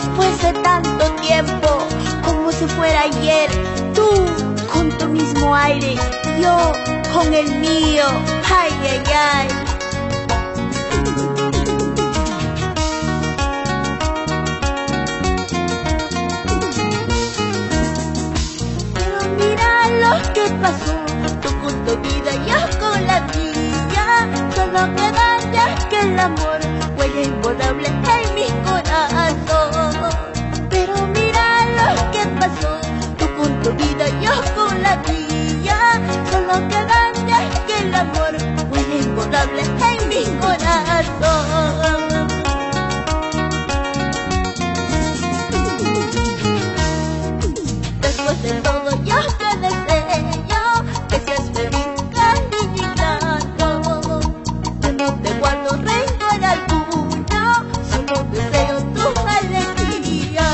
Después de tanto tiempo, como si fuera ayer, tú con tu mismo aire, yo con el mío, ay, ay, ay. Pero mira lo que pasó, tú con tu vida, yo con la mía. Solo queda ya que el amor huella imborrable en mi corazón. Pero mira lo que pasó, tú con tu vida, yo con la mía. Solo queda ya que el amor huella imborrable en mi corazón. Después de todo yo te deseo que seas feliz, cariñita. Yo no te guardo rencor alguno, solo deseo tu alegría.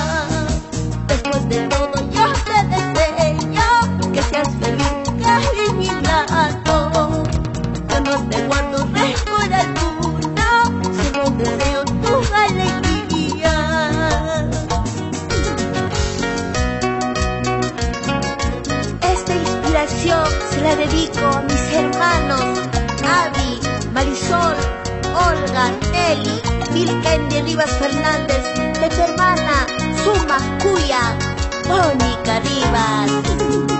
Después de todo yo te deseo que seas feliz, cariñita. Yo no te guardo rencor alguno, solo deseo tu alegría. Esta inspiración se la dedico a mis hermanos Avi, Marisol, Olga, Nelly, Vilkendi Rivas Fernández, de tu hermana Suma Cuya, Mónica Rivas.